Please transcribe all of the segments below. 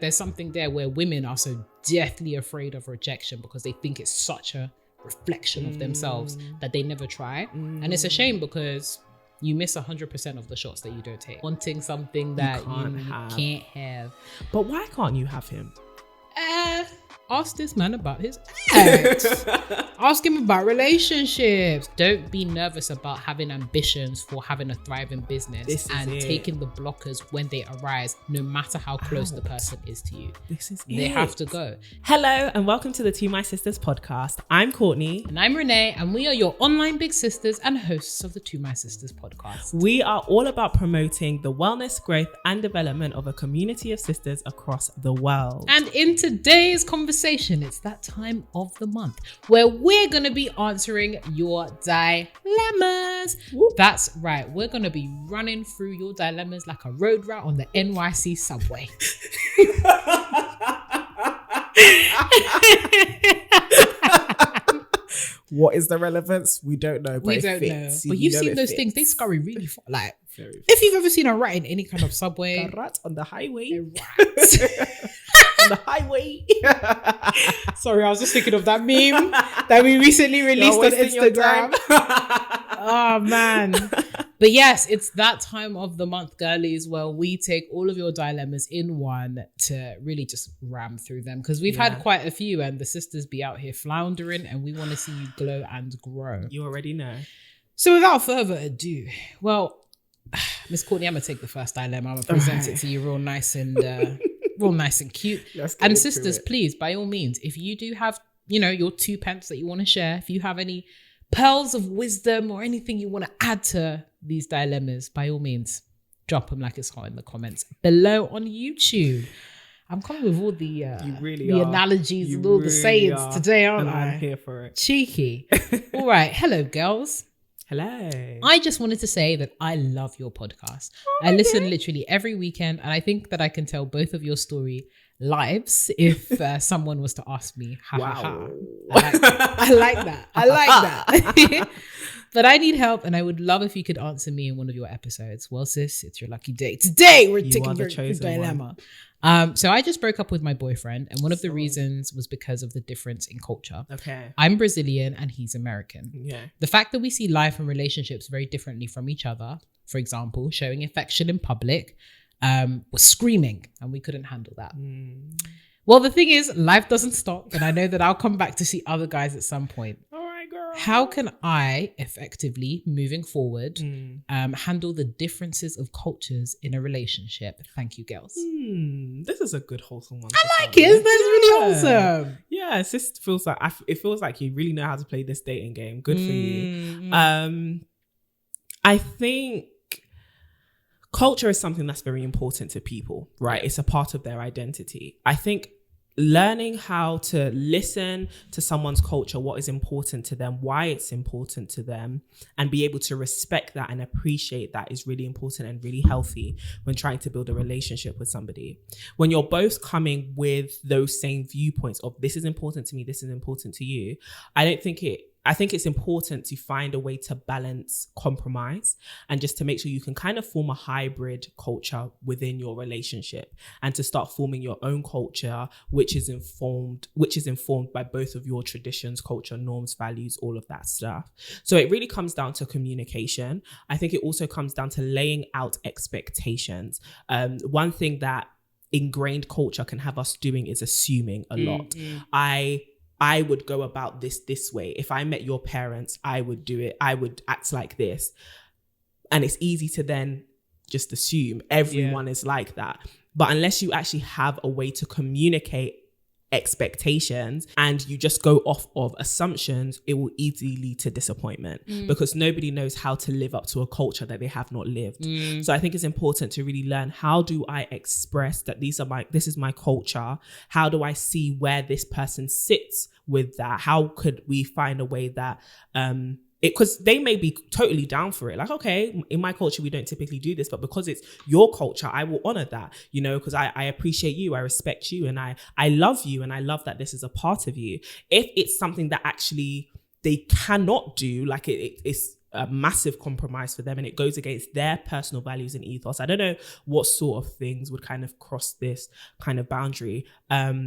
There's something there where women are so deathly afraid of rejection because they think it's such a reflection of themselves that they never try. And it's a shame because you miss 100% of the shots that you don't take. Wanting something that you can't have. But why can't you have him? Ask this man about his ex. Ask him about relationships. Don't be nervous about having ambitions for having a thriving business and taking the blockers when they arise, no matter how close the person is to you. They have to go. Hello and welcome to the To My Sisters podcast. I'm Courtney. And I'm Renee, and we are your online big sisters and hosts of the To My Sisters podcast. We are all about promoting the wellness, growth and development of a community of sisters across the world. And in today's conversation, it's that time of the month where we're going to be answering your dilemmas. Whoop. That's right. We're going to be running through your dilemmas like a road route on the NYC subway. What is the relevance? We don't know. But we don't know. But you've seen those things. They scurry really far. Like, if you've ever seen a rat in any kind of subway. A rat on the highway. A rat. On the highway. Sorry, I was just thinking of that meme that we recently released on Instagram. Oh, man. But yes, it's that time of the month, girlies, where we take all of your dilemmas in one to really just ram through them. Because we've had quite a few and the sisters be out here floundering and we want to see you glow and grow. You already know. So without further ado, well, Miss Courtney, I'm going to take the first dilemma. I'm going to present it to you real nice and cute. And sisters, please, by all means, if you do have, your 2 pence that you want to share, if you have any pearls of wisdom or anything you want to add to these dilemmas, by all means, drop them like it's hot in the comments below on YouTube. I'm coming with all the analogies and all the sayings today, aren't I? I'm here for it. Cheeky. All right. Hello, girls. Hello. I just wanted to say that I love your podcast. I listen literally every weekend, and I think that I can tell both of your story lives if someone was to ask me. I like that. But I need help, and I would love if you could answer me in one of your episodes. Well, sis, it's your lucky day. Today we're taking your dilemma. So I just broke up with my boyfriend, and one of the reasons was because of the difference in culture. Okay. I'm Brazilian and he's American. Yeah. The fact that we see life and relationships very differently from each other, for example, showing affection in public, was screaming, and we couldn't handle that. Well, the thing is, life doesn't stop, and I know that I'll come back to see other guys at some point. How can I effectively, moving forward, handle the differences of cultures in a relationship? Thank you, girls. This is a good wholesome one. I like it. That's really wholesome. Yeah, it just feels like it feels like you really know how to play this dating game. Good for you. I think culture is something that's very important to people, right? It's a part of their identity. I think learning how to listen to someone's culture, what is important to them, why it's important to them, and be able to respect that and appreciate that is really important and really healthy when trying to build a relationship with somebody. When you're both coming with those same viewpoints of this is important to me, this is important to you, I think it's important to find a way to balance compromise and just to make sure you can kind of form a hybrid culture within your relationship and to start forming your own culture, which is informed by both of your traditions, culture, norms, values, all of that stuff. So it really comes down to communication. I think it also comes down to laying out expectations. One thing that ingrained culture can have us doing is assuming a lot. I would go about this way. If I met your parents, I would do it. I would act like this. And it's easy to then just assume everyone is like that. But unless you actually have a way to communicate expectations and you just go off of assumptions, it will easily lead to disappointment because nobody knows how to live up to a culture that they have not lived. So I think it's important to really learn, how do I express that this is my culture? How do I see where this person sits with that? How could we find a way that because they may be totally down for it. Like, okay, in my culture, we don't typically do this, but because it's your culture, I will honor that, because I appreciate you, I respect you, and I love you, and I love that this is a part of you. If it's something that actually they cannot do, like it's a massive compromise for them, and it goes against their personal values and ethos. I don't know what sort of things would kind of cross this kind of boundary.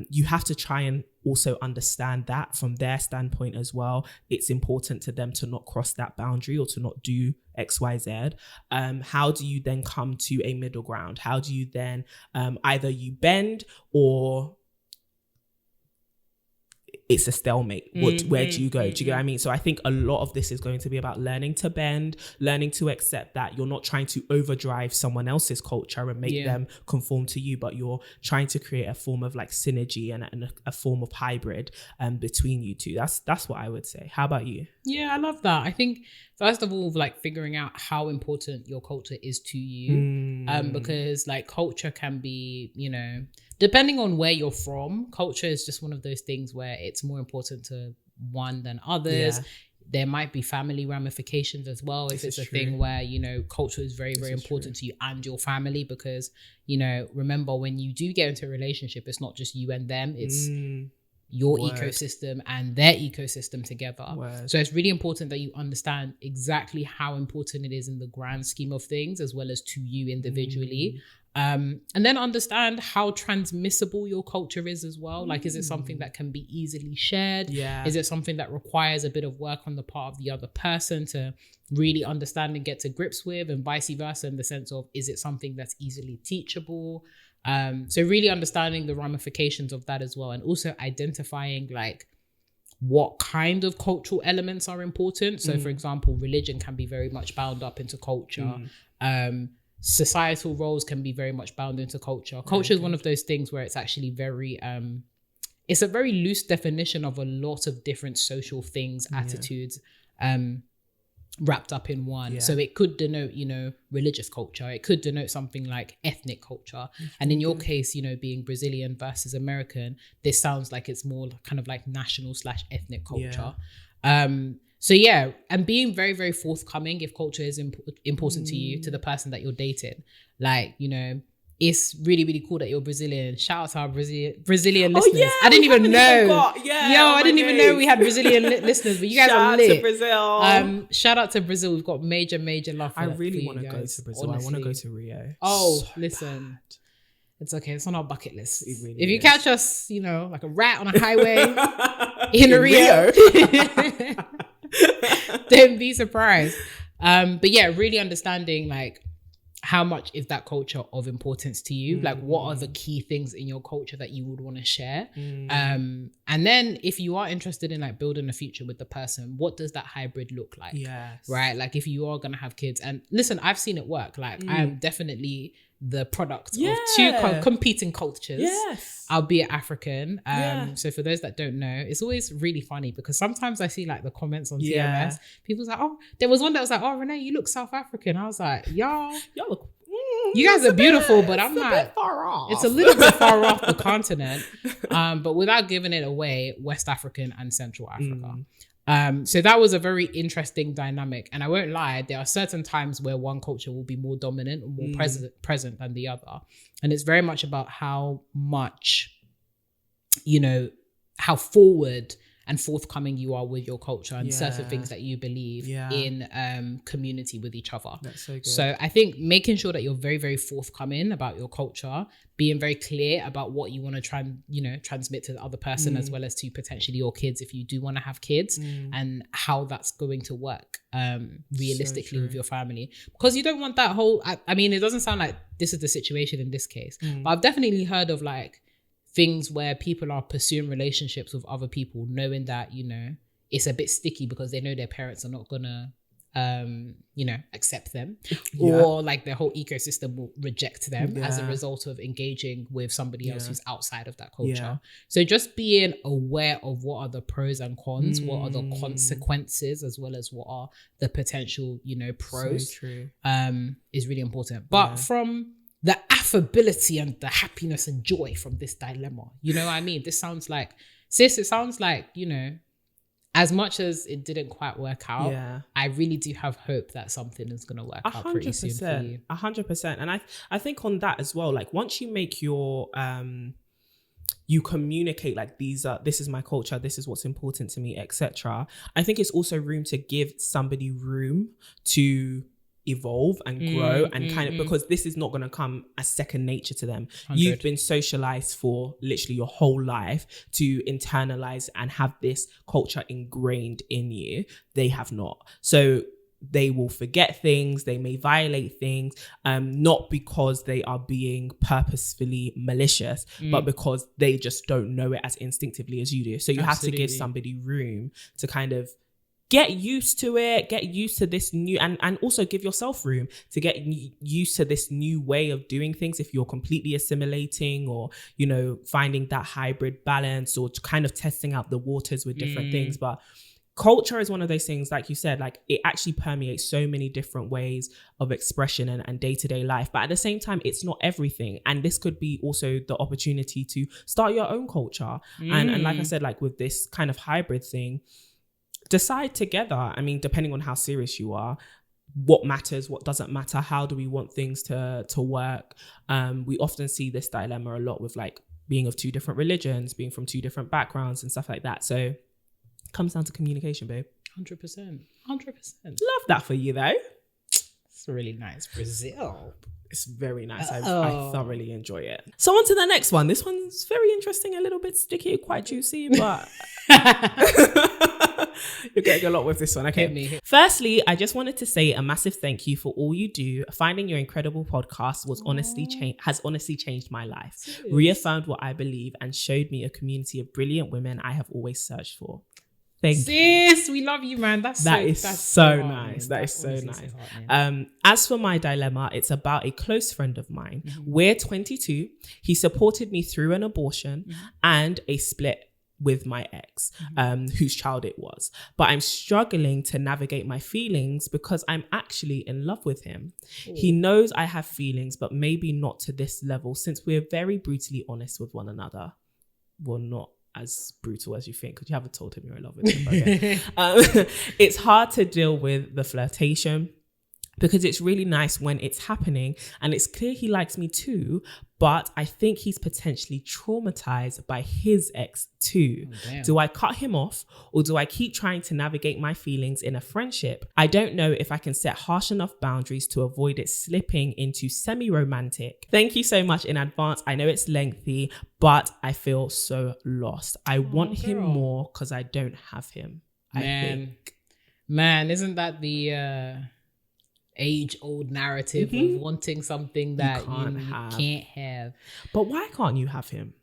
You have to try and also understand that from their standpoint as well. It's important to them to not cross that boundary or to not do XYZ. How do you then come to a middle ground? How do you then either you bend or it's a stalemate? Where do you go? Do you get what I mean? So I think a lot of this is going to be about learning to bend, learning to accept that you're not trying to overdrive someone else's culture and make them conform to you, but you're trying to create a form of like synergy and a form of hybrid between you two. That's what I would say. How about you? Yeah, I love that. I think first of all, like figuring out how important your culture is to you, because like culture can be, you know, depending on where you're from, culture is just one of those things where it's more important to one than others. Yeah. There might be family ramifications as well. If it's a thing where, you know, culture is very, very important to you and your family, because, you know, remember when you do get into a relationship, it's not just you and them, it's your ecosystem and their ecosystem together. So it's really important that you understand exactly how important it is in the grand scheme of things, as well as to you individually. And then understand how transmissible your culture is as well. Like, is it something that can be easily shared? Is it something that requires a bit of work on the part of the other person to really understand and get to grips with, and vice versa, in the sense of, is it something that's easily teachable? So really understanding the ramifications of that as well, and also identifying like what kind of cultural elements are important. So for example, religion can be very much bound up into culture. Societal roles can be very much bound into culture. Culture is one of those things where it's actually very it's a very loose definition of a lot of different social things, attitudes, wrapped up in one. So it could denote, you know, religious culture. It could denote something like ethnic culture. And in your case, you know, being Brazilian versus American, this sounds like it's more kind of like national / ethnic culture. So yeah, and being very, very forthcoming if culture is important to you, to the person that you're dating. Like, you know, it's really, really cool that you're Brazilian. Shout out to our Brazilian listeners. Yeah, I didn't even know. I didn't even know we had Brazilian listeners, but you guys are lit. Shout out to Brazil. Shout out to Brazil. We've got major, major love for I really want to go to Brazil. Honestly. I want to go to Rio. Oh, so listen. Bad. It's okay. It's on our bucket list. Really if you catch us, you know, like a rat on a highway in Rio. Don't be surprised. But yeah, really understanding like how much is that culture of importance to you? Like, what are the key things in your culture that you would want to share? And then if you are interested in like building a future with the person, what does that hybrid look like? Right? Like, if you are going to have kids, and listen, I've seen it work. Like, I am definitely the product of two competing cultures, albeit African. So for those that don't know, it's always really funny because sometimes I see like the comments on TMS, people's like, oh, there was one that was like, oh, Renee, you look South African. I was like, y'all look, you guys are beautiful, but I'm not far off. It's a little bit far off the continent, but without giving it away, West African and Central Africa. So that was a very interesting dynamic, and I won't lie, there are certain times where one culture will be more dominant or more present than the other, and it's very much about how much, you know, how forward and forthcoming you are with your culture and certain things that you believe in community with each other. That's so good. So I think making sure that you're very, very forthcoming about your culture, being very clear about what you want to transmit to the other person, as well as to potentially your kids if you do want to have kids, and how that's going to work realistically with your family. Because you don't want that whole, I mean, it doesn't sound like this is the situation in this case, but I've definitely heard of like things where people are pursuing relationships with other people knowing that, you know, it's a bit sticky because they know their parents are not gonna accept them, or like their whole ecosystem will reject them as a result of engaging with somebody else who's outside of that culture. So just being aware of what are the pros and cons, what are the consequences, as well as what are the potential, you know, pros, is really important. But from the affability and the happiness and joy from this dilemma, you know what I mean? This sounds like, sis, it sounds like, you know, as much as it didn't quite work out, I really do have hope that something is going to work out pretty soon for you. 100%. And I think on that as well, like once you make your you communicate like this is my culture, this is what's important to me, etc. I think it's also room to give somebody room to evolve and grow and kind of, because this is not going to come as second nature to them. 100. You've been socialized for literally your whole life to internalize and have this culture ingrained in you. They have not. So they will forget things, they may violate things, not because they are being purposefully malicious, but because they just don't know it as instinctively as you do. So you have to give somebody room to kind of get used to it, get used to this new, and also give yourself room to get used to this new way of doing things if you're completely assimilating, or, you know, finding that hybrid balance, or kind of testing out the waters with different things. But culture is one of those things, like you said, like it actually permeates so many different ways of expression and day-to-day life. But at the same time, it's not everything. And this could be also the opportunity to start your own culture. And like I said, like with this kind of hybrid thing, decide together. I mean, depending on how serious you are, what matters, what doesn't matter, how do we want things to work? We often see this dilemma a lot with like being of two different religions, being from two different backgrounds and stuff like that. So it comes down to communication, babe. 100%. Love that for you though. It's really nice. Brazil. It's very nice. I thoroughly enjoy it. So on to the next one. This one's very interesting, a little bit sticky, quite juicy, but you're getting a lot with this one. Okay. Hit me. Firstly, I just wanted to say a massive thank you for all you do. Finding your incredible podcast has honestly changed my life. Seriously? Reaffirmed what I believe and showed me a community of brilliant women I have always searched for. Thank you. Sis, we love you, man. That's so nice. That is so nice. As for my dilemma, it's about a close friend of mine. We're 22. He supported me through an abortion and a split with my ex, whose child it was. But I'm struggling to navigate my feelings because I'm actually in love with him. Ooh. He knows I have feelings, but maybe not to this level, since we're very brutally honest with one another. Well, not as brutal as you think, because you haven't told him you're in love with him. Okay. It's hard to deal with the flirtation because it's really nice when it's happening and it's clear he likes me too, but I think he's potentially traumatized by his ex too. Oh, do I cut him off, or do I keep trying to navigate my feelings in a friendship? I don't know if I can set harsh enough boundaries to avoid it slipping into semi-romantic. Thank you so much in advance. I know it's lengthy, but I feel so lost. I want him more because I don't have him. Man, isn't that the age-old narrative of wanting something that you can't have? But why can't you have him?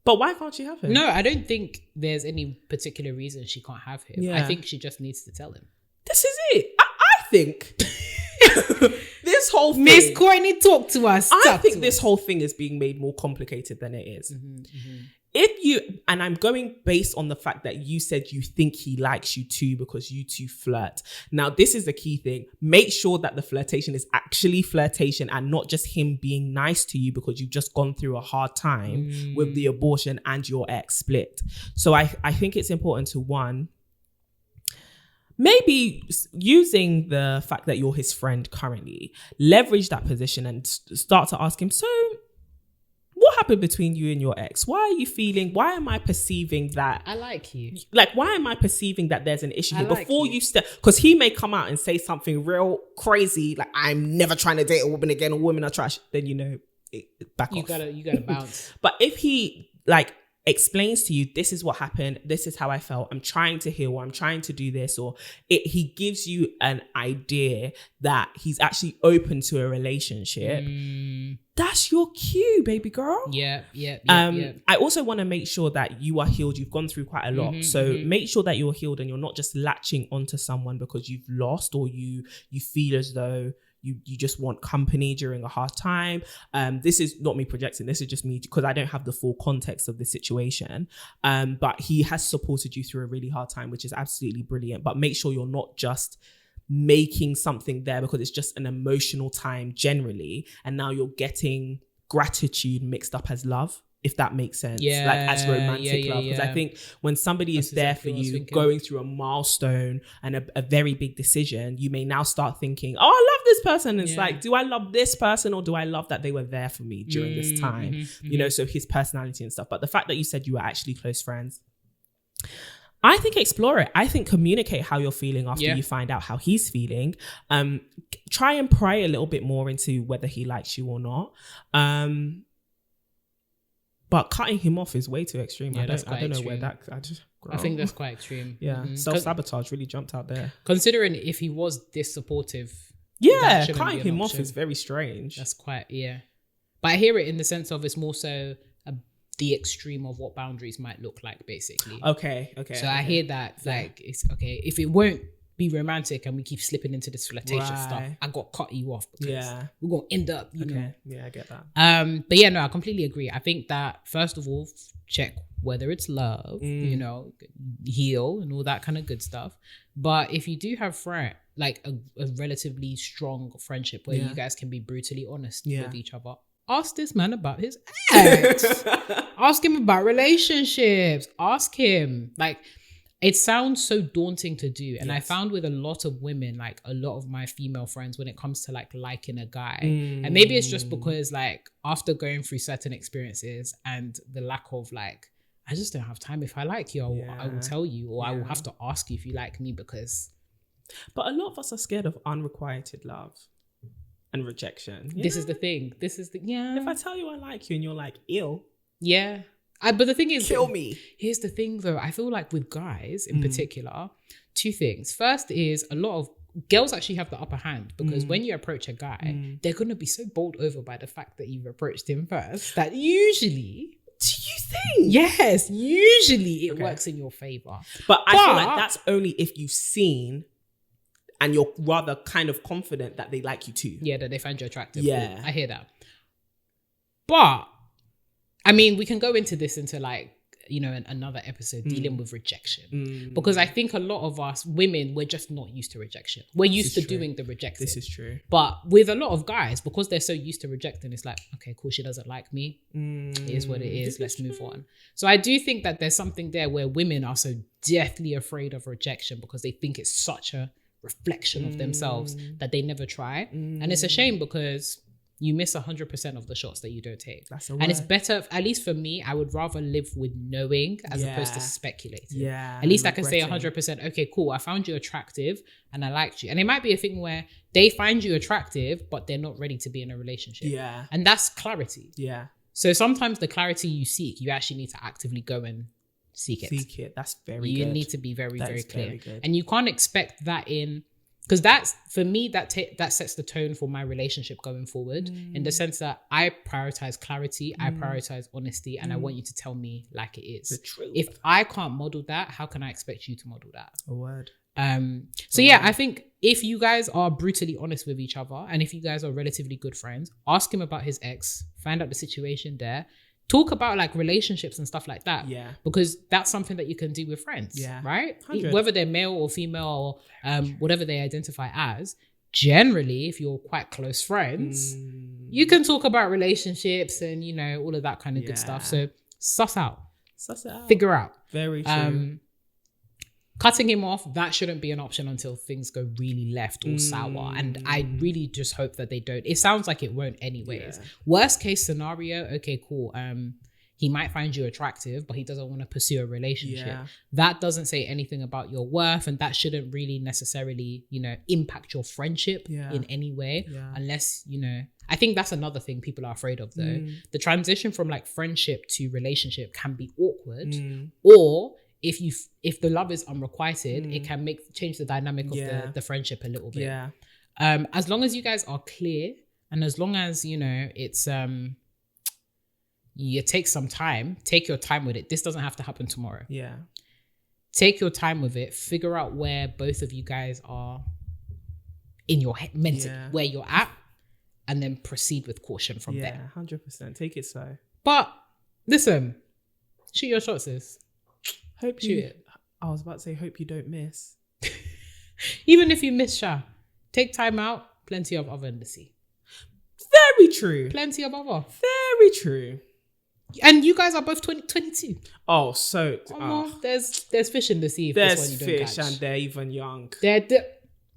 But why can't you have him? No, I don't think there's any particular reason she can't have him. Yeah. I think she just needs to tell him. This is it. I think this whole thing, Miss Courtney, talk to us. I think this whole thing is being made more complicated than it is. If you, and I'm going based on the fact that you said you think he likes you too because you two flirt. Now, this is the key thing. Make sure that the flirtation is actually flirtation and not just him being nice to you because you've just gone through a hard time with the abortion and your ex split. So I think it's important to, one, maybe using the fact that you're his friend currently, leverage that position and start to ask him, so what happened between you and your ex? Why are you feeling, why am I perceiving that I like you? Like, why am I perceiving that there's an issue here? Before you step, because he may come out and say something real crazy, like, I'm never trying to date a woman again, or women are trash, then, you know, back off. You gotta bounce. But if he, like, explains to you, this is what happened, this is how I felt, I'm trying to heal, or I'm trying to do this, or he gives you an idea that he's actually open to a relationship, that's your cue, baby girl. Yeah. I also want to make sure that you are healed. You've gone through quite a lot. Make sure that you're healed and you're not just latching onto someone because you've lost, or you feel as though you just want company during a hard time. This is not me projecting. This is just me because I don't have the full context of the situation. But he has supported you through a really hard time, which is absolutely brilliant. But make sure you're not just making something there because it's just an emotional time generally. And now you're getting gratitude mixed up as love. if that makes sense. Yeah, like as romantic love. Because yeah. I think when somebody is That's there exactly for what I was you, thinking. going through a milestone and a very big decision, you may now start thinking, oh, I love this person. It's like, do I love this person, or do I love that they were there for me during this time? You know, so his personality and stuff. But the fact that you said you were actually close friends, I think explore it. I think communicate how you're feeling after you find out how he's feeling. Try and pry a little bit more into whether he likes you or not. But cutting him off is way too extreme. Yeah, I don't know where that. I think that's quite extreme. Yeah, self-sabotage really jumped out there. Considering if he was this supportive, yeah, cutting him off is very strange. That's quite But I hear it in the sense of it's more so the extreme of what boundaries might look like, basically. Okay. So I hear that like it's okay if it won't be romantic and we keep slipping into this flirtatious stuff. I got cut you off because we're gonna end up, you know. Yeah, I get that. But yeah, no, I completely agree. I think that first of all, check whether it's love, you know, heal and all that kind of good stuff. But if you do have like a relatively strong friendship where you guys can be brutally honest with each other, ask this man about his ex. Ask him about relationships. Ask him. Like, it sounds so daunting to do. And I found with a lot of women, like a lot of my female friends, when it comes to like liking a guy, and maybe it's just because like after going through certain experiences and the lack of like, I just don't have time. If I like you, I will tell you, or I will have to ask you if you like me, because. But a lot of us are scared of unrequited love and rejection. This is the thing. If I tell you I like you and you're like, ew. Yeah. But the thing is, kill me. Here's the thing though. I feel like with guys in particular, two things. First is a lot of girls actually have the upper hand, because when you approach a guy, they're going to be so bowled over by the fact that you've approached him first that usually... Do you think? Yes, usually it works in your favor. But I feel like that's only if you've seen and you're rather kind of confident that they like you too. Yeah, that they find you attractive. Yeah. I hear that. But, I mean, we can go into like, you know, another episode dealing with rejection. Because I think a lot of us women, we're just not used to rejection. We're used to doing the rejecting. This is true. But with a lot of guys, because they're so used to rejecting, it's like, okay, cool, she doesn't like me. It is what it is. Let's move on. So I do think that there's something there where women are so deathly afraid of rejection because they think it's such a reflection of themselves that they never try. And it's a shame because you miss 100% of the shots that you don't take. And it's better, at least for me, I would rather live with knowing as opposed to speculating. Yeah. At least I can say 100%, okay, cool, I found you attractive and I liked you. And it might be a thing where they find you attractive, but they're not ready to be in a relationship. Yeah. And that's clarity. Yeah. So sometimes the clarity you seek, you actually need to actively go and seek it. That's very good. You need to be very, very clear. Very good. And you can't expect that because that's, for me, that sets the tone for my relationship going forward, in the sense that I prioritize clarity, I prioritize honesty, and I want you to tell me like it is. The truth. If I can't model that, how can I expect you to model that? A word. So yeah, I think if you guys are brutally honest with each other, and if you guys are relatively good friends, ask him about his ex, find out the situation there. Talk about like relationships and stuff like that. Yeah. Because that's something that you can do with friends. Yeah. Right? 100. Whether they're male or female or whatever they identify as, generally, if you're quite close friends, you can talk about relationships and, you know, all of that kind of good stuff. So suss it out. Figure out. Very true. Cutting him off, that shouldn't be an option until things go really left or sour. And I really just hope that they don't. It sounds like it won't anyways. Yeah. Worst case scenario, okay, cool. He might find you attractive, but he doesn't want to pursue a relationship. Yeah. That doesn't say anything about your worth, and that shouldn't really necessarily, you know, impact your friendship in any way. Yeah. Unless, you know, I think that's another thing people are afraid of though. The transition from like friendship to relationship can be awkward, or if the love is unrequited, it can change the dynamic of the friendship a little bit. Yeah. As long as you guys are clear, and as long as, you know, it's you take some time, take your time with it. This doesn't have to happen tomorrow. Yeah. Take your time with it. Figure out where both of you guys are in your head, mentally, where you're at, and then proceed with caution from there. 100%. Take it slow. But listen, shoot your shots, sis. I was about to say, hope you don't miss. Even if you miss, Sha, take time out. Plenty of other in the sea. Very true. Plenty of other. Very true. And you guys are both 22. Oh, so there's fish in the sea. If there's this one you don't fish catch. and they're even young. They're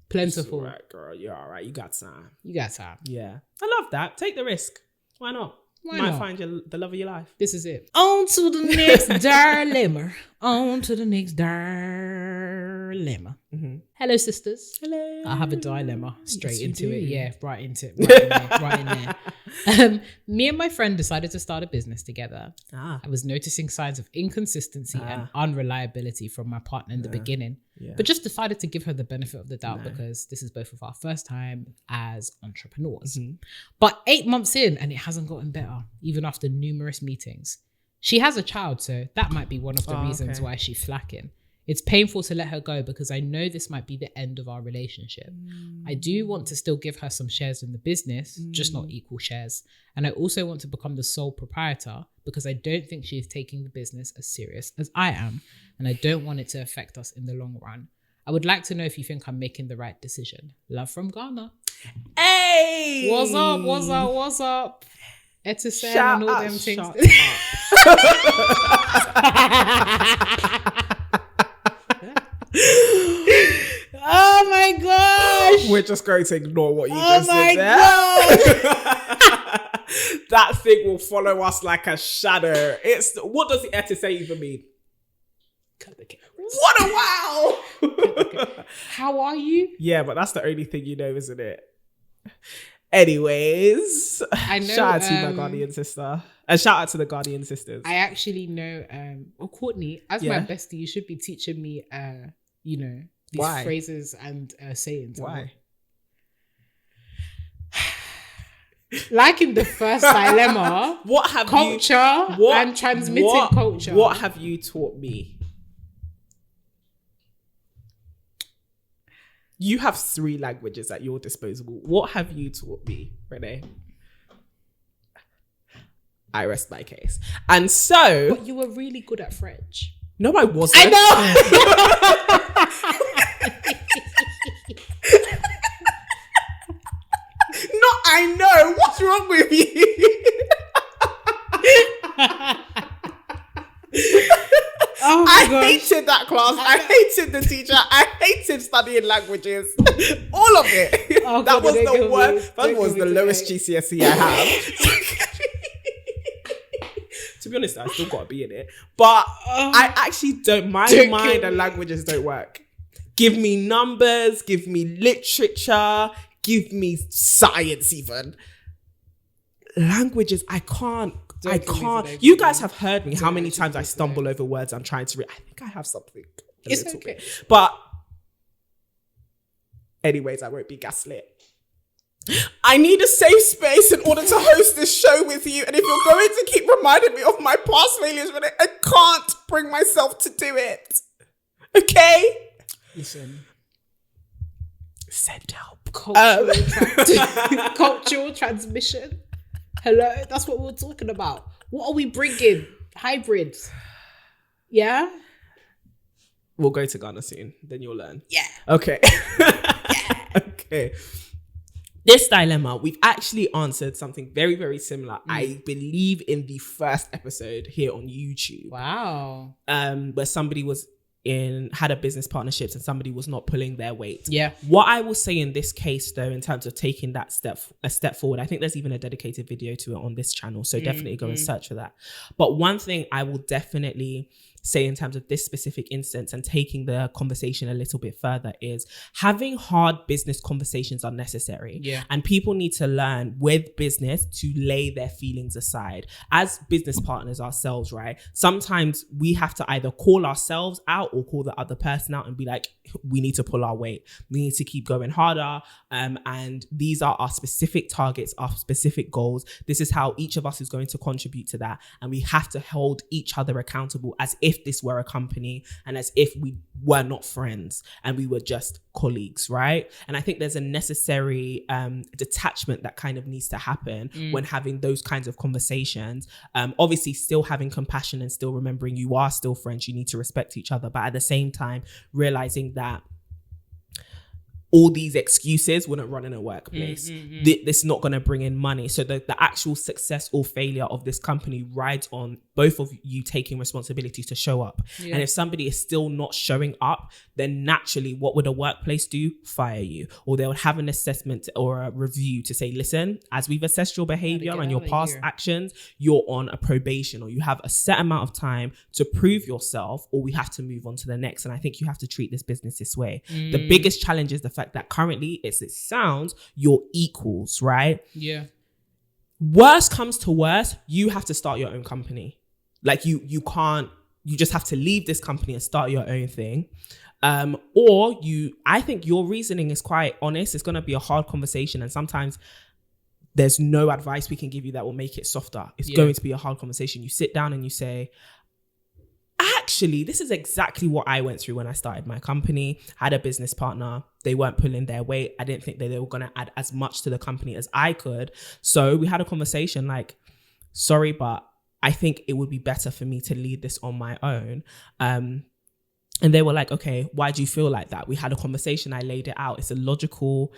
plentiful. Right, girl, you're all right. You got time. Yeah. I love that. Take the risk. Why not? Why Might not? find the love of your life. This is it. On to the next dilemma. On to the next dilemma. Mm-hmm. Hello, sisters. Hello. I have a dilemma. Straight Yes, you into do. it. Yeah, right into it. Right in there. Right in there. Me and my friend decided to start a business together. I was noticing signs of inconsistency and unreliability from my partner in the beginning, but just decided to give her the benefit of the doubt because this is both of our first time as entrepreneurs. But 8 months in and it hasn't gotten better, even after numerous meetings. She has a child, so that might be one of the reasons why she's slacking. It's painful to let her go because I know this might be the end of our relationship. I do want to still give her some shares in the business, just not equal shares. And I also want to become the sole proprietor because I don't think she is taking the business as serious as I am. And I don't want it to affect us in the long run. I would like to know if you think I'm making the right decision. Love from Ghana. Hey! What's up? What's up? What's up? Etisem and all them things. Oh my gosh! We're just going to ignore what you just said there. God. That thing will follow us like a shadow. What does the say even mean? What a wow! How are you? Yeah, but that's the only thing you know, isn't it? Anyways, I know, shout out to my guardian sister. And shout out to the guardian sisters. I actually know, Courtney, as my bestie, you should be teaching me, these phrases and sayings. Why? Like in the first dilemma, what have culture and transmitting culture. What have you taught me? You have 3 languages at your disposal. What have you taught me, Renee? I rest my case. And so... But you were really good at French. No, I wasn't. I know! Not I know. What's wrong with you? Oh my I hated that class. I hated the teacher. I hated studying languages. All of it. Oh, that God, was the worst. That Don't was give the me lowest today. GCSE I have. To be honest, I still got to be in it. But I actually don't. My mind and languages don't work. Give me numbers. Give me literature. Give me science even. Languages, I can't. You guys have heard me how many times I stumble over words I'm trying to read. I think I have something a little bit. But anyways, I won't be gaslit. I need a safe space in order to host this show with you. And if you're going to keep reminding me of my past failures, I can't bring myself to do it. Okay? Listen. Send help. Cultural transmission. Hello? That's what we're talking about. What are we bringing? Hybrids. Yeah? We'll go to Ghana soon. Then you'll learn. Yeah. Okay. Okay. This dilemma, we've actually answered something very, very similar. I believe in the first episode here on YouTube. Wow. Where somebody had a business partnerships and somebody was not pulling their weight. Yeah. What I will say in this case though, in terms of taking that a step forward, I think there's even a dedicated video to it on this channel. So definitely go and search for that. But one thing I will definitely say in terms of this specific instance and taking the conversation a little bit further is having hard business conversations are necessary. Yeah. And people need to learn with business to lay their feelings aside. As business partners ourselves, right? Sometimes we have to either call ourselves out or call the other person out and be like, we need to pull our weight. We need to keep going harder. And these are our specific targets, our specific goals. This is how each of us is going to contribute to that. And we have to hold each other accountable as if this were a company and as if we were not friends and we were just colleagues, right? And I think there's a necessary detachment that kind of needs to happen when having those kinds of conversations. Obviously still having compassion and still remembering you are still friends, you need to respect each other, but at the same time realizing that all these excuses wouldn't run in a workplace. This is not going to bring in money. So the actual success or failure of this company rides on both of you taking responsibility to show up. Yeah. And if somebody is still not showing up, then naturally, what would a workplace do? Fire you. Or they would have an assessment or a review to say, listen, as we've assessed your behavior and your past actions, you're on a probation, or you have a set amount of time to prove yourself, or we have to move on to the next. And I think you have to treat this business this way. The biggest challenge is the fact that currently, as it sounds, you're equals, right? Yeah. Worst comes to worst, you have to start your own company. Like you can't, you just have to leave this company and start your own thing. I think your reasoning is quite honest. It's going to be a hard conversation. And sometimes there's no advice we can give you that will make it softer. It's going to be a hard conversation. You sit down and you say, actually, this is exactly what I went through when I started my company. I had a business partner. They weren't pulling their weight. I didn't think that they were going to add as much to the company as I could. So we had a conversation like, sorry, but I think it would be better for me to lead this on my own. And they were like, okay, why do you feel like that? We had a conversation. I laid it out. It's a logical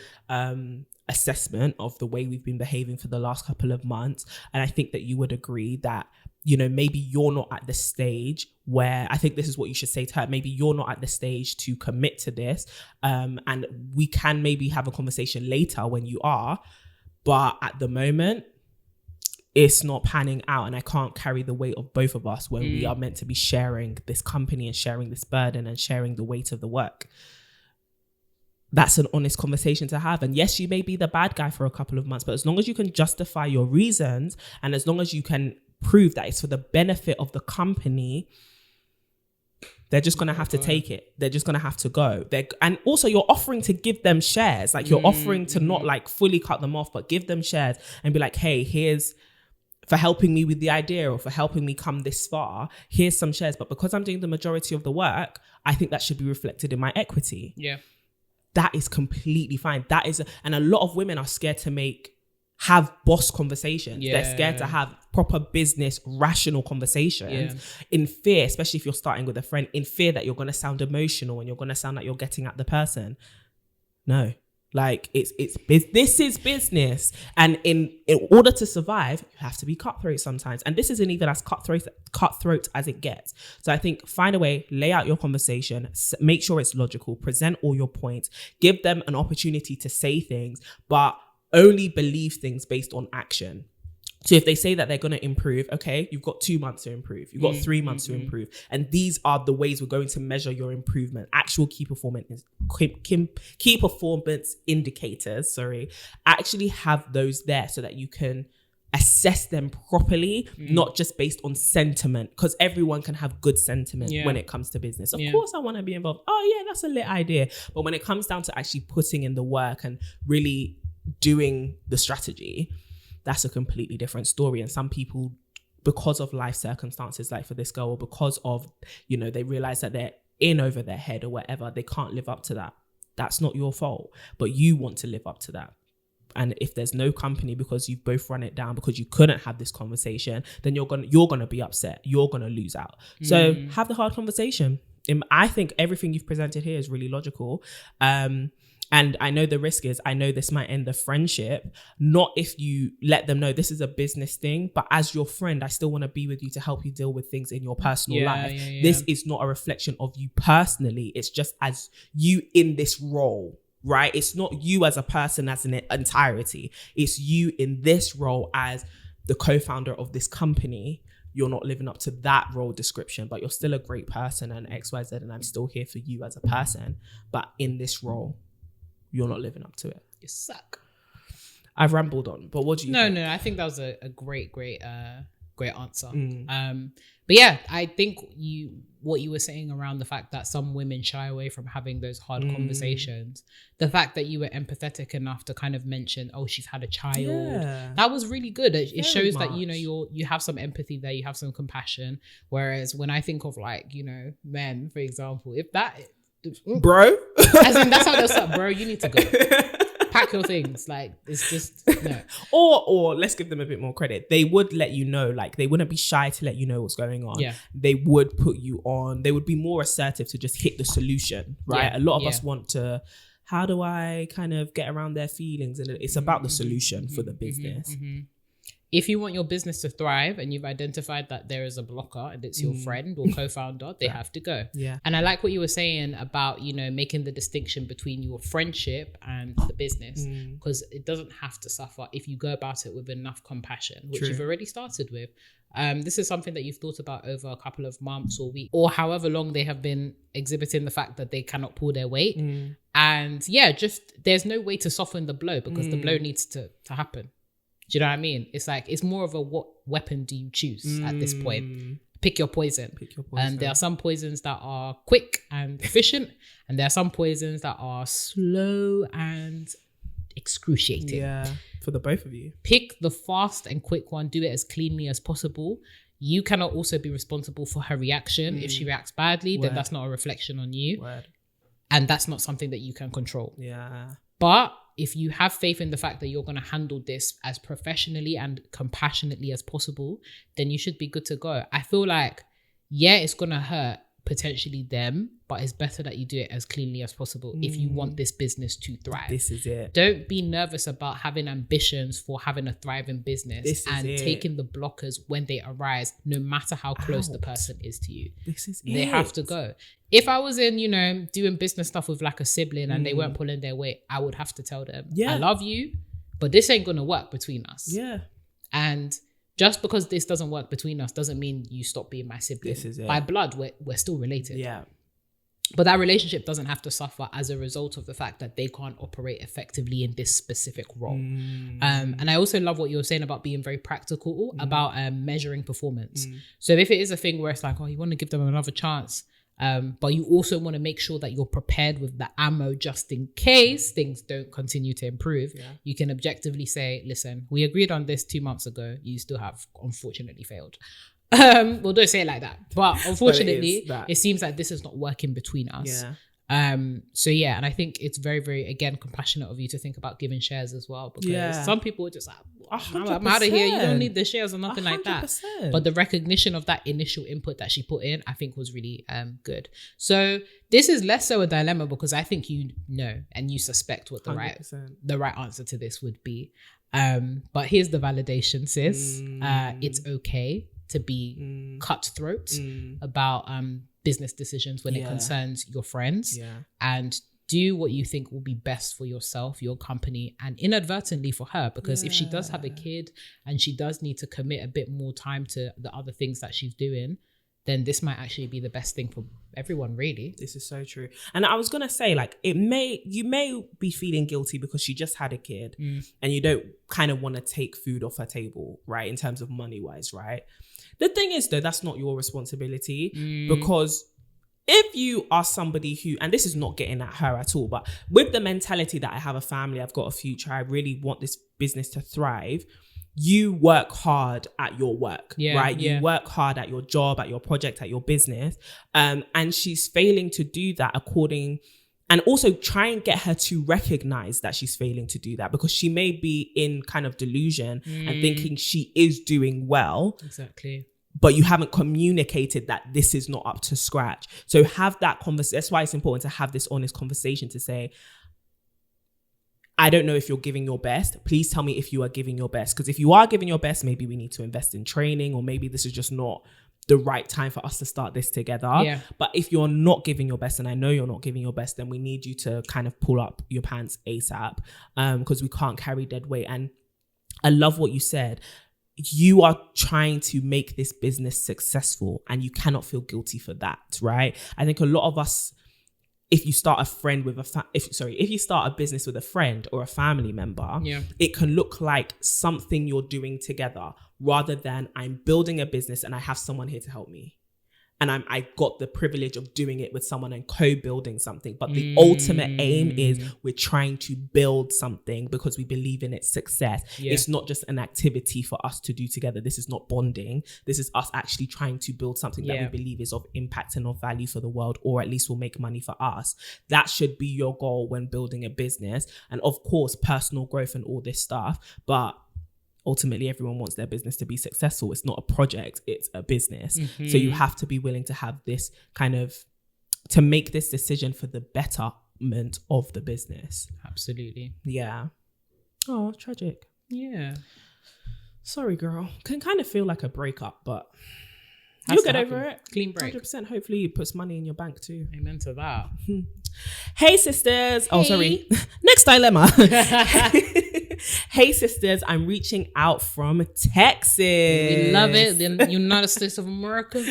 assessment of the way we've been behaving for the last couple of months. And I think that you would agree that, you know, maybe you're not at the stage where, I think this is what you should say to her, maybe you're not at the stage to commit to this. And we can maybe have a conversation later when you are. But at the moment, it's not panning out, and I can't carry the weight of both of us when we are meant to be sharing this company and sharing this burden and sharing the weight of the work. That's an honest conversation to have. And yes, you may be the bad guy for a couple of months, but as long as you can justify your reasons and as long as you can prove that it's for the benefit of the company, they're just going to have to take it. They're just going to have to go. And also you're offering to give them shares. Like you're offering to not like fully cut them off, but give them shares and be like, hey, here's, for helping me with the idea or for helping me come this far, here's some shares. But because I'm doing the majority of the work, I think that should be reflected in my equity. Yeah. That is completely fine. And a lot of women are scared to have boss conversations. Yeah. They're scared to have proper business, rational conversations in fear, especially if you're starting with a friend, in fear that you're going to sound emotional and you're going to sound like you're getting at the person. No. Like this is business, and in order to survive, you have to be cutthroat sometimes. And this isn't even as cutthroat as it gets. So I think find a way, lay out your conversation, make sure it's logical, present all your points, give them an opportunity to say things, but only believe things based on action. So if they say that they're going to improve, okay, you've got 2 months to improve. You've got 3 months to improve. And these are the ways we're going to measure your improvement. Actual key performance indicators, actually have those there so that you can assess them properly, not just based on sentiment, because everyone can have good sentiment when it comes to business. Of course, I want to be involved. Oh yeah, that's a lit idea. But when it comes down to actually putting in the work and really doing the strategy, that's a completely different story. And some people, because of life circumstances, like for this girl, or because of, you know, they realize that they're in over their head or whatever, they can't live up to that. That's not your fault, but you want to live up to that. And if there's no company because you've both run it down because you couldn't have this conversation, then you're gonna be upset. You're gonna lose out. So have the hard conversation. I think everything you've presented here is really logical. And I know the risk is, I know this might end the friendship, not if you let them know this is a business thing, but as your friend, I still want to be with you to help you deal with things in your personal life. This is not a reflection of you personally. It's just as you in this role, right? It's not you as a person as an entirety. It's you in this role as the co-founder of this company. You're not living up to that role description, but you're still a great person and XYZ, and I'm still here for you as a person. But in this role, you're not living up to it. You suck. I've rambled on, but what do you think? No, I think that was a great answer. But yeah, I think what you were saying around the fact that some women shy away from having those hard conversations, the fact that you were empathetic enough to kind of mention, oh, she's had a child, that was really good. It shows that, you know, you have some empathy there, you have some compassion. Whereas when I think of, like, you know, men, for example, if that... Bro, as in that's how they'll start, bro, you need to go pack your things. Like, it's just no. Or let's give them a bit more credit. They would let you know, like, they wouldn't be shy to let you know what's going on. They would put you on. They would be more assertive to just hit the solution, right? A lot of us want to How do I kind of get around their feelings? And it's about the solution for the business. If you want your business to thrive and you've identified that there is a blocker and it's your friend or co-founder, they have to go. Yeah. And I like what you were saying about, making the distinction between your friendship and the business, because it doesn't have to suffer if you go about it with enough compassion, which you've already started with. This is something that you've thought about over a couple of months or weeks or however long they have been exhibiting the fact that they cannot pull their weight. And just there's no way to soften the blow because the blow needs to happen. Do you know what I mean? It's like, it's more of a what weapon do you choose at this point? Pick your poison. And there are some poisons that are quick and efficient, and there are some poisons that are slow and excruciating. Yeah, for the both of you. Pick the fast and quick one. Do it as cleanly as possible. You cannot also be responsible for her reaction. If she reacts badly, then that's not a reflection on you. And that's not something that you can control. Yeah. But if you have faith in the fact that you're going to handle this as professionally and compassionately as possible, then you should be good to go. I feel like, it's going to hurt potentially them, but it's better that you do it as cleanly as possible if you want this business to thrive. This is it. Don't be nervous about having ambitions for having a thriving business taking the blockers when they arise, no matter how close the person is to you. This is They have to go. If I was in, doing business stuff with like a sibling and they weren't pulling their weight, I would have to tell them, I love you, but this ain't going to work between us. Yeah. And just because this doesn't work between us doesn't mean you stop being my sibling. This is it. By blood, we're still related. Yeah. But that relationship doesn't have to suffer as a result of the fact that they can't operate effectively in this specific role. And I also love what you were saying about being very practical about measuring performance. So if it is a thing where it's like, you want to give them another chance, but you also want to make sure that you're prepared with the ammo just in case things don't continue to improve. You can objectively say, listen, we agreed on this 2 months ago. You still have unfortunately failed. Well, don't say it like that. But unfortunately, it seems like this is not working between us. And I think it's very, very, again, compassionate of you to think about giving shares as well, because some people are just like, I'm out of here, you don't need the shares or nothing 100%. Like that. But the recognition of that initial input that she put in, I think was really good. So this is less so a dilemma because I think you know and you suspect what the right answer to this would be. But here's the validation, sis. It's okay to be cutthroat about business decisions when it concerns your friends, and do what you think will be best for yourself, your company, and inadvertently for her, because if she does have a kid and she does need to commit a bit more time to the other things that she's doing, then this might actually be the best thing for everyone, really. This is so true. And I was going to say, like, you may be feeling guilty because she just had a kid and you don't kind of want to take food off her table, right? In terms of money wise, right? The thing is, though, that's not your responsibility, because if you are somebody who, and this is not getting at her at all, but with the mentality that I have a family, I've got a future, I really want this business to thrive, you work hard at your work, right? You work hard at your job, at your project, at your business. And she's failing to do that and also try and get her to recognize that she's failing to do that, because she may be in kind of delusion and thinking she is doing well. Exactly. But you haven't communicated that this is not up to scratch. So have that conversation. That's why it's important to have this honest conversation to say, I don't know if you're giving your best. Please tell me if you are giving your best. Because if you are giving your best, maybe we need to invest in training, or maybe this is just not the right time for us to start this together. Yeah. But if you're not giving your best, and I know you're not giving your best, then we need you to kind of pull up your pants ASAP, because we can't carry dead weight. And I love what you said. You are trying to make this business successful and you cannot feel guilty for that, right? I think a lot of us, if you start if you start a business with a friend or a family member, it can look like something you're doing together rather than I'm building a business and I have someone here to help me. And I got the privilege of doing it with someone and co-building something. But the ultimate aim is we're trying to build something because we believe in its success. Yeah. It's not just an activity for us to do together. This is not bonding. This is us actually trying to build something that we believe is of impact and of value for the world, or at least will make money for us. That should be your goal when building a business. And of course, personal growth and all this stuff. But ultimately, everyone wants their business to be successful. It's not a project, it's a business. So you have to be willing to have this kind of, to make this decision for the better development of the business. Absolutely. Yeah. Oh, tragic. Yeah. Sorry, girl. Can kind of feel like a breakup, but you'll get over it. Clean break. 100%. Hopefully it puts money in your bank too. Amen to that. Hey, sisters. Hey. Oh, sorry. Next dilemma. Hey, sisters. I'm reaching out from Texas. We love it. The United States of America.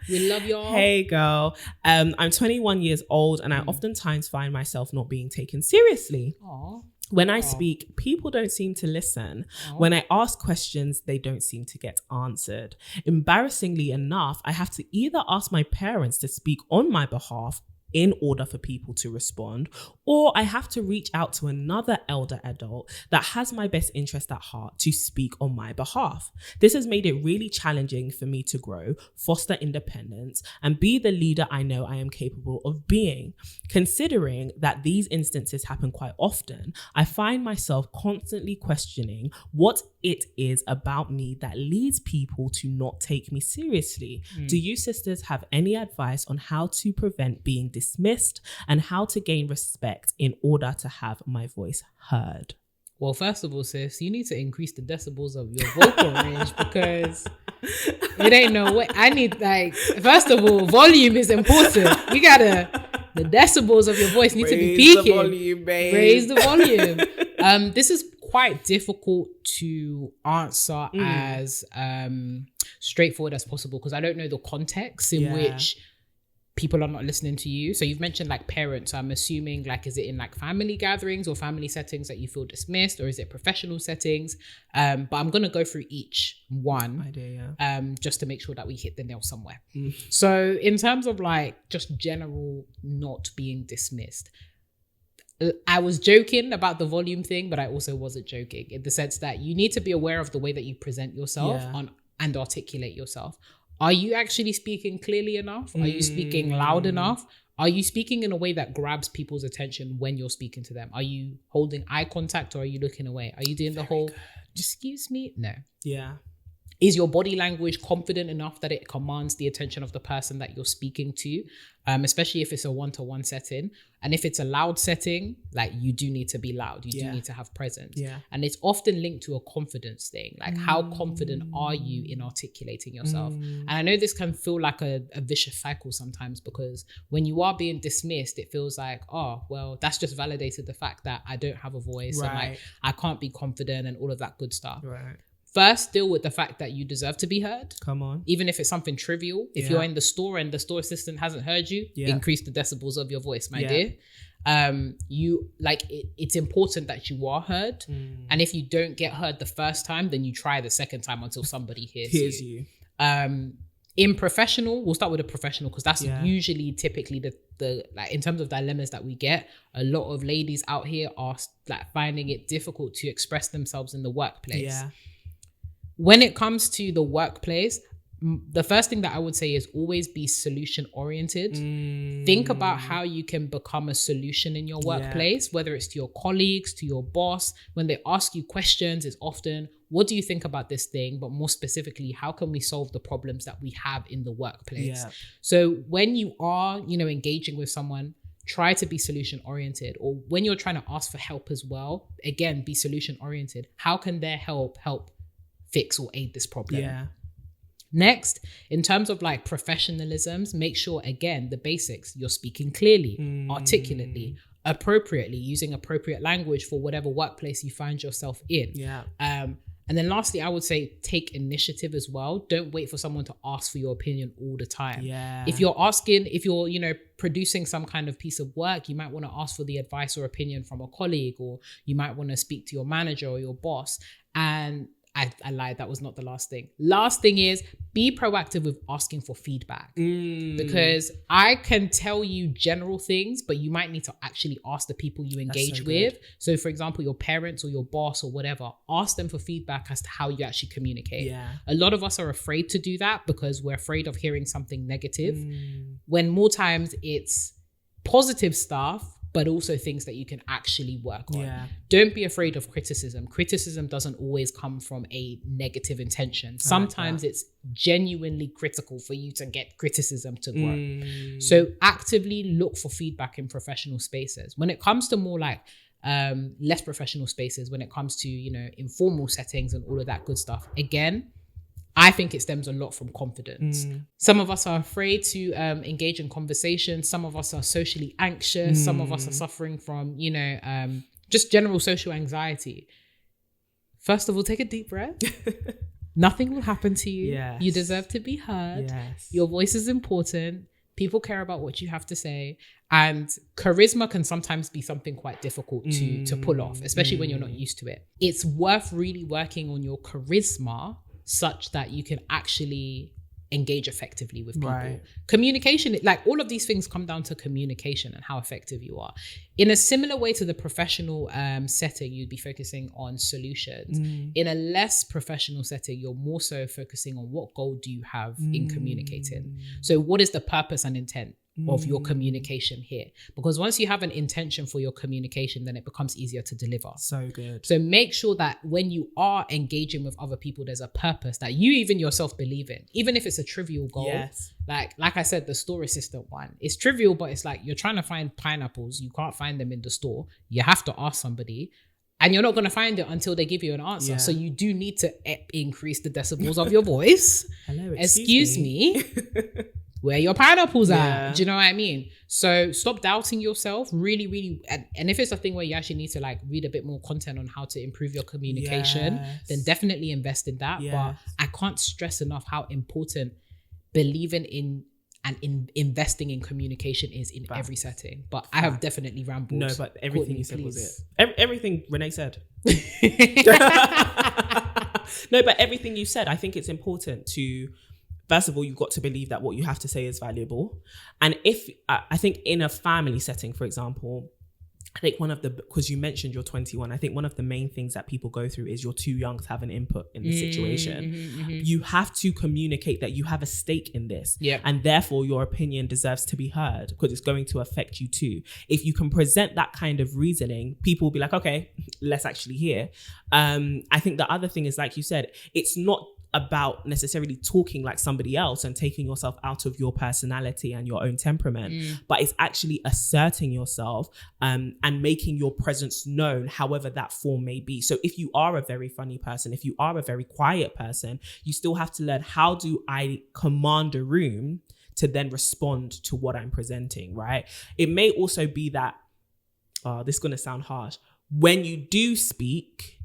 We love y'all. Hey, girl. I'm 21 years old and I oftentimes find myself not being taken seriously. Aww. When I speak, people don't seem to listen. When I ask questions, they don't seem to get answered. Embarrassingly enough, I have to either ask my parents to speak on my behalf in order for people to respond, or I have to reach out to another elder adult that has my best interest at heart to speak on my behalf. This has made it really challenging for me to grow, foster independence, and be the leader I know I am capable of being. Considering that these instances happen quite often, I find myself constantly questioning what it is about me that leads people to not take me seriously. Do you sisters have any advice on how to prevent being dismissed and how to gain respect in order to have my voice heard? Well, first of all, sis, you need to increase the decibels of your vocal range because it ain't no way. I need, like, first of all, volume is important. You gotta, the decibels of your voice need to be peaking. The volume, babe. Raise the volume. This is quite difficult to answer as straightforward as possible because I don't know the context in which people are not listening to you. So you've mentioned like parents. So I'm assuming like, is it in like family gatherings or family settings that you feel dismissed, or is it professional settings? But I'm going to go through each one just to make sure that we hit the nail somewhere. So in terms of like just general not being dismissed, I was joking about the volume thing, but I also wasn't joking in the sense that you need to be aware of the way that you present yourself and articulate yourself. Are you actually speaking clearly enough? Are you speaking loud enough? Are you speaking in a way that grabs people's attention when you're speaking to them? Are you holding eye contact or are you looking away? Are you doing the whole, excuse me? No. Yeah. Is your body language confident enough that it commands the attention of the person that you're speaking to? Especially if it's a one-to-one setting. And if it's a loud setting, like you do need to be loud. You do need to have presence. Yeah. And it's often linked to a confidence thing. Like how confident are you in articulating yourself? And I know this can feel like a vicious cycle sometimes because when you are being dismissed, it feels like, oh, well, that's just validated the fact that I don't have a voice and like I can't be confident and all of that good stuff. Right. First, deal with the fact that you deserve to be heard. Come on. Even if it's something trivial. If you're in the store and the store assistant hasn't heard you, increase the decibels of your voice, my dear. You like it's important that you are heard. And if you don't get heard the first time, then you try the second time until somebody hears you. In professional, we'll start with a professional because that's usually typically the like in terms of dilemmas that we get. A lot of ladies out here are like finding it difficult to express themselves in the workplace. Yeah. When it comes to the workplace, the first thing that I would say is always be solution oriented. Think about how you can become a solution in your workplace, whether it's to your colleagues, to your boss. When they ask you questions, it's often, what do you think about this thing? But more specifically, how can we solve the problems that we have in the workplace? Yeah. So when you are, engaging with someone, try to be solution oriented. Or when you're trying to ask for help as well, again, be solution oriented. How can their help fix or aid this problem? Yeah. Next, in terms of like professionalisms, make sure, again, the basics, you're speaking clearly, articulately, appropriately, using appropriate language for whatever workplace you find yourself in. Yeah. And then lastly, I would say take initiative as well. Don't wait for someone to ask for your opinion all the time. Yeah. If you're producing some kind of piece of work, you might want to ask for the advice or opinion from a colleague, or you might want to speak to your manager or your boss. And I lied, that was not the last thing. Last thing is be proactive with asking for feedback. Because I can tell you general things, but you might need to actually ask the people you engage with. So for example, your parents or your boss or whatever, ask them for feedback as to how you actually communicate. Yeah. A lot of us are afraid to do that because we're afraid of hearing something negative. When more times it's positive stuff, but also things that you can actually work on. Yeah. Don't be afraid of criticism. Criticism doesn't always come from a negative intention. Sometimes it's genuinely critical for you to get criticism to grow. So actively look for feedback in professional spaces. When it comes to more like less professional spaces, when it comes to, you know, informal settings and all of that good stuff, again, I think it stems a lot from confidence. Some of us are afraid to engage in conversation. Some of us are socially anxious. Some of us are suffering from, you know, just general social anxiety. First of all, take a deep breath. Nothing will happen to you. Yes. You deserve to be heard. Yes. Your voice is important. People care about what you have to say. And charisma can sometimes be something quite difficult to pull off, especially when you're not used to it. It's worth really working on your charisma such that you can actually engage effectively with people. Right. Communication, like all of these things come down to communication and how effective you are. In a similar way to the professional setting, you'd be focusing on solutions. In a less professional setting, you're more so focusing on what goal do you have in communicating. So what is the purpose and intent of your communication here? Because once you have an intention for your communication, then it becomes easier to deliver. So good. So make sure that when you are engaging with other people, there's a purpose that you even yourself believe in, even if it's a trivial goal. Yes. Like I said, the store assistant one, it's trivial, but it's like you're trying to find pineapples. You can't find them in the store. You have to ask somebody. And you're not going to find it until they give you an answer. Yeah. So you do need to increase the decibels of your voice. Hello, excuse me. Where your pineapples are. Do you know what I mean? So stop doubting yourself. Really, really. And if it's a thing where you actually need to like read a bit more content on how to improve your communication, then definitely invest in that. But I can't stress enough how important believing in and investing in communication is in every setting. But I have definitely rambled. No, but everything Courtney, you said please. was it. Everything Renee said. No, but everything you said, I think it's important to, first of all, you've got to believe that what you have to say is valuable. And if, I think in a family setting, for example, I think because you mentioned you're 21, I think one of the main things that people go through is you're too young to have an input in the situation. You have to communicate that you have a stake in this. And therefore your opinion deserves to be heard because it's going to affect you too. If you can present that kind of reasoning, people will be like, okay, let's actually hear. I think the other thing is, like you said, it's not about necessarily talking like somebody else and taking yourself out of your personality and your own temperament, but it's actually asserting yourself and making your presence known, however that form may be. So if you are a very funny person, if you are a very quiet person, you still have to learn, how do I command a room to then respond to what I'm presenting, right? It may also be that, this is going to sound harsh, when you do speak,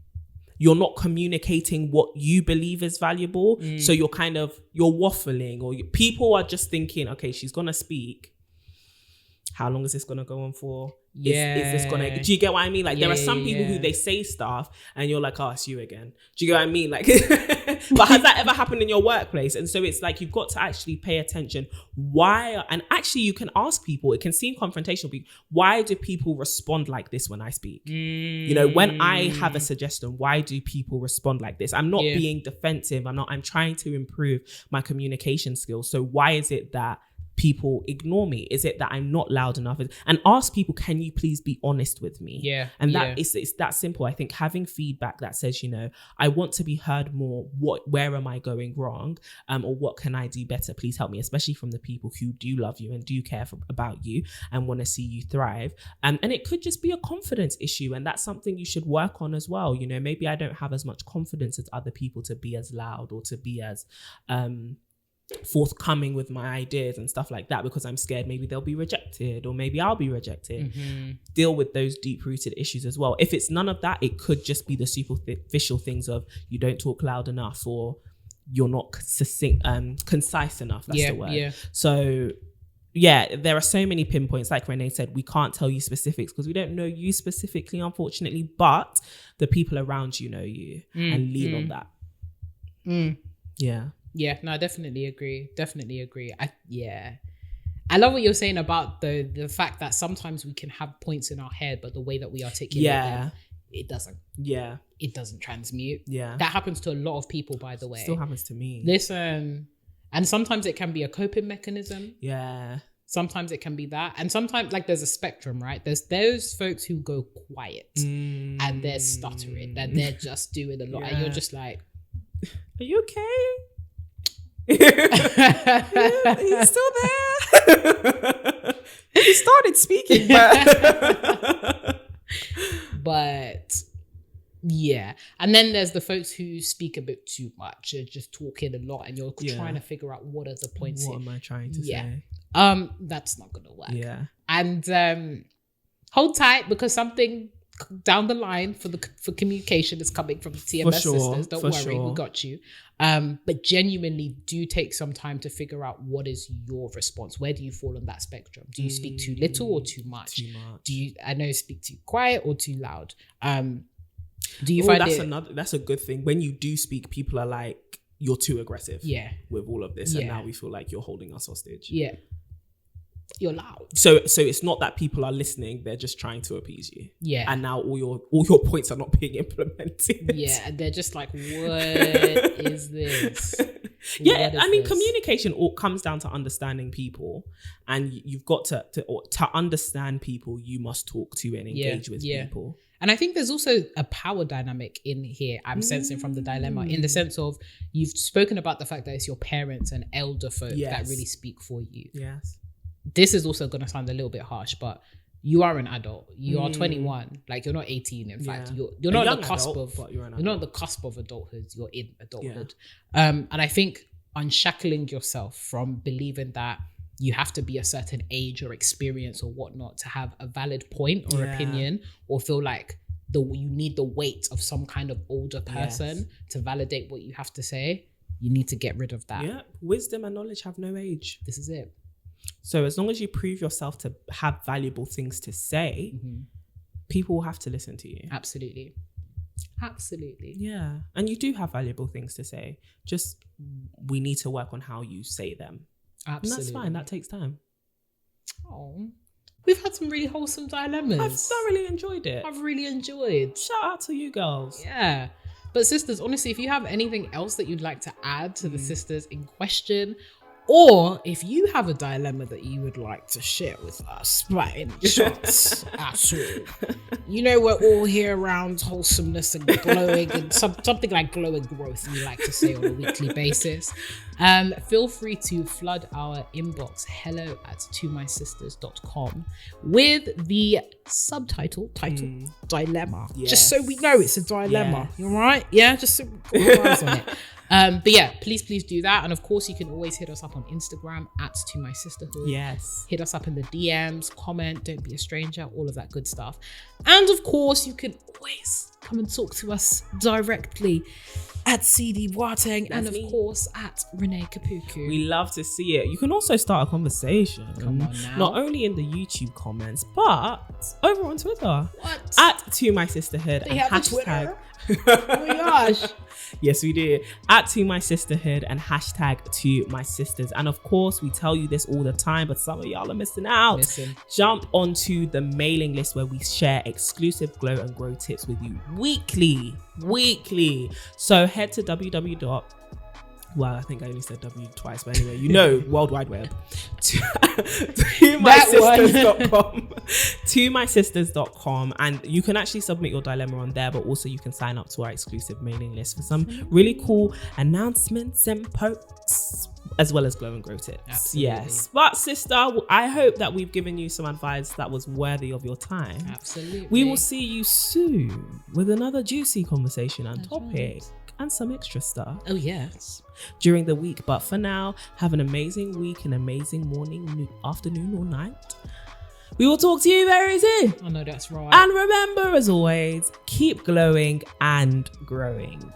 you're not communicating what you believe is valuable. So you're waffling, or people are just thinking, okay, she's going to speak. How long is this going to go on for? Is this going to, do you get what I mean? Like there are some people who they say stuff and you're like, oh, it's you again. Do you get what I mean? Like, but has that ever happened in your workplace? And so it's like, you've got to actually pay attention. Why? And actually you can ask people, it can seem confrontational, but why do people respond like this when I speak? You know, when I have a suggestion, why do people respond like this? I'm not being defensive. I'm trying to improve my communication skills. So why is it that people ignore me? Is it that I'm not loud enough? And ask people, can you please be honest with me? And that it's that simple. I think having feedback that says, you know, I want to be heard more. Where am I going wrong? Or what can I do better? Please help me, especially from the people who do love you and do care about you and want to see you thrive. And it could just be a confidence issue. And that's something you should work on as well. You know, maybe I don't have as much confidence as other people to be as loud or to be as, forthcoming with my ideas and stuff like that, because I'm scared maybe they'll be rejected or maybe I'll be rejected. Deal with those deep-rooted issues as well. If it's none of that, it could just be the superficial things of you don't talk loud enough or you're not concise enough. That's the word. So there are so many pinpoints. Like Renee said, we can't tell you specifics because we don't know you specifically, unfortunately, but the people around you know you, and lean on that. Yeah, no, I definitely agree. I love what you're saying about the fact that sometimes we can have points in our head, but the way that we articulate them, it doesn't. It doesn't transmute. That happens to a lot of people, by the way. Still happens to me. Listen, and sometimes it can be a coping mechanism. Sometimes it can be that. And sometimes, like, there's a spectrum, right? There's those folks who go quiet and they're stuttering and they're just doing a lot. And you're just like, are you okay? Are you still there? You started speaking, but yeah. And then there's the folks who speak a bit too much and just talking a lot, and you're trying to figure out what are the points. What am I trying to say? That's not gonna work. Yeah. And hold tight, because something down the line for communication is coming from the TMS sisters. Don't worry, we got you. But genuinely do take some time to figure out what is your response. Where do you fall on that spectrum? Do you speak too little or too much? Do you speak too quiet or too loud? Do you find that's a good thing. When you do speak, people are like, you're too aggressive. Yeah. With all of this. And now we feel like you're holding us hostage. Yeah. You're loud. So it's not that people are listening, they're just trying to appease you. Yeah. And now all your points are not being implemented. Yeah. And they're just like, what is this? Communication all comes down to understanding people, and you've got to understand people, you must talk to and engage with people. And I think there's also a power dynamic in here I'm sensing from the dilemma, in the sense of you've spoken about the fact that it's your parents and elder folk that really speak for you. Yes. This is also going to sound a little bit harsh, but you are an adult. You are 21. Like, you're not 18. In fact, you're not at the cusp you're not at the cusp of adulthood. You're in adulthood. And I think unshackling yourself from believing that you have to be a certain age or experience or whatnot to have a valid point or opinion, or feel like you need the weight of some kind of older person to validate what you have to say. You need to get rid of that. Yeah. Wisdom and knowledge have no age. This is it. So as long as you prove yourself to have valuable things to say, people will have to listen to you. Absolutely. Yeah. And you do have valuable things to say. Just we need to work on how you say them. Absolutely. And that's fine. That takes time. Oh, we've had some really wholesome dilemmas. I've thoroughly enjoyed it. I've really enjoyed. Shout out to you girls. Yeah. But sisters, honestly, if you have anything else that you'd like to add to the sisters in question, or if you have a dilemma that you would like to share with us, by any chance at all, you know, we're all here around wholesomeness and glowing and something like glow and growth, we like to say on a weekly basis. Feel free to flood our inbox, hello@tomysisters.com, with the subtitle dilemma. Yes. Just so we know it's a dilemma. Yes. All right? Yeah, just so we put our eyes on it. But yeah, please do that. And of course, you can always hit us up on Instagram @tomysisterhood. Yes. Hit us up in the DMs, comment, don't be a stranger, all of that good stuff. And of course, you can always come and talk to us directly @CD Boateng, and of course @Renee Kapuku. We love to see it. You can also start a conversation. Come on now. Not only in the YouTube comments, but over on Twitter. What? @ToMySisterhood. They have a Twitter? Oh my gosh. Yes, we do. @ToMySisterhood and #ToMySisters. And of course, we tell you this all the time, but some of y'all are missing out. Jump onto the mailing list where we share exclusive glow and grow tips with you weekly. So head to well, I think I only said W twice, but anyway, you know, World Wide Web. ToMySisters.com. ToMySisters.com. And you can actually submit your dilemma on there, but also you can sign up to our exclusive mailing list for some really cool announcements and posts, as well as glow and grow tips. Absolutely. Yes. But sister, I hope that we've given you some advice that was worthy of your time. Absolutely. We will see you soon with another juicy conversation and topic. And some extra stuff. Oh, yes. During the week. But for now, have an amazing week, an amazing morning, afternoon, or night. We will talk to you very soon. I know that's right. And remember, as always, keep glowing and growing.